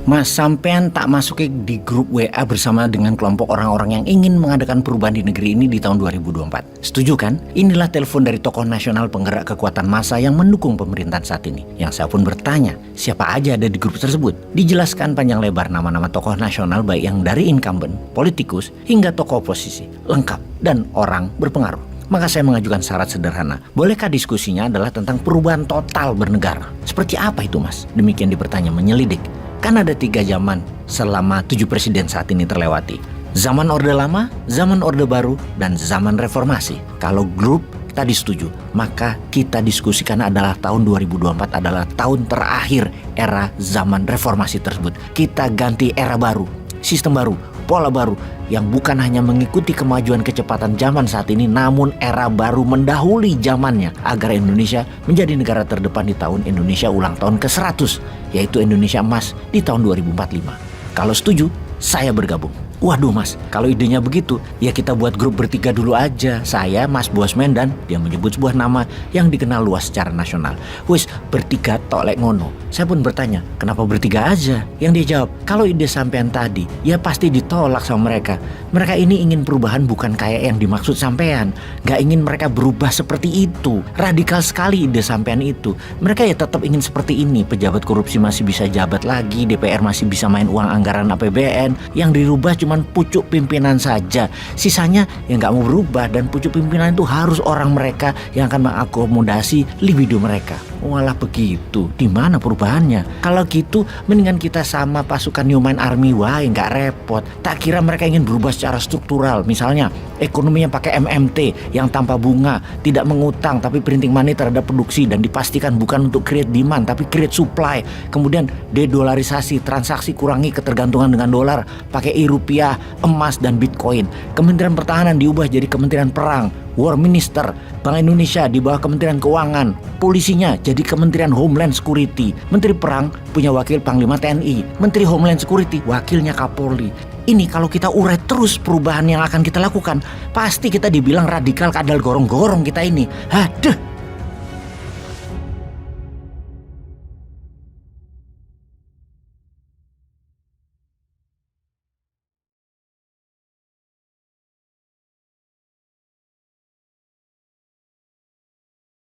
Mas, sampean tak masuk di grup WA bersama dengan kelompok orang-orang yang ingin mengadakan perubahan di negeri ini di tahun 2024. Setuju kan? Inilah telepon dari tokoh nasional penggerak kekuatan massa yang mendukung pemerintahan saat ini. Yang saya pun bertanya, siapa aja ada di grup tersebut? Dijelaskan panjang lebar nama-nama tokoh nasional baik yang dari incumbent, politikus, hingga tokoh oposisi. Lengkap dan orang berpengaruh. Maka saya mengajukan syarat sederhana. Bolehkah diskusinya adalah tentang perubahan total bernegara? Seperti apa itu, Mas? Demikian dipertanya menyelidik. Kan ada 3 zaman selama 7 presiden saat ini terlewati. Zaman Orde Lama, zaman Orde Baru, dan zaman Reformasi. Kalau grup tadi setuju, maka kita diskusikan adalah tahun 2024 adalah tahun terakhir era zaman reformasi tersebut. Kita ganti era baru, sistem baru, pola baru yang bukan hanya mengikuti kemajuan kecepatan zaman saat ini, namun era baru mendahului zamannya agar Indonesia menjadi negara terdepan di tahun Indonesia ulang tahun ke-100, yaitu Indonesia Emas di tahun 2045. Kalau setuju, saya bergabung. Waduh Mas, kalau idenya begitu, ya kita buat grup bertiga dulu aja. Saya, Mas Bosman, dan dia menyebut sebuah nama yang dikenal luas secara nasional. Wis, bertiga tok lek ngono. Saya pun bertanya, kenapa bertiga aja? Yang dia jawab, kalau ide sampean tadi, ya pasti ditolak sama mereka. Mereka ini ingin perubahan bukan kayak yang dimaksud sampean. Gak ingin mereka berubah seperti itu. Radikal sekali ide sampean itu. Mereka ya tetap ingin seperti ini. Pejabat korupsi masih bisa jabat lagi, DPR masih bisa main uang anggaran APBN. Yang dirubah cuman pucuk pimpinan saja. Sisanya yang gak mau berubah, dan pucuk pimpinan itu harus orang mereka yang akan mengakomodasi libido mereka. Walah begitu, di mana perubahannya? Kalau gitu, mendingan kita sama pasukan Newman Army, wah nggak repot. Tak kira mereka ingin berubah secara struktural. Misalnya, ekonominya pakai MMT yang tanpa bunga, tidak mengutang tapi printing money terhadap produksi dan dipastikan bukan untuk create demand tapi create supply. Kemudian dedolarisasi, transaksi kurangi ketergantungan dengan dolar, pakai rupiah, emas dan bitcoin. Kementerian Pertahanan diubah jadi Kementerian Perang. War Minister, Bank Indonesia di bawah Kementerian Keuangan, polisinya jadi Kementerian Homeland Security, Menteri Perang punya wakil Panglima TNI, Menteri Homeland Security wakilnya Kapolri. Ini kalau kita urai terus perubahan yang akan kita lakukan, pasti kita dibilang radikal kadal gorong-gorong kita ini. Haduh.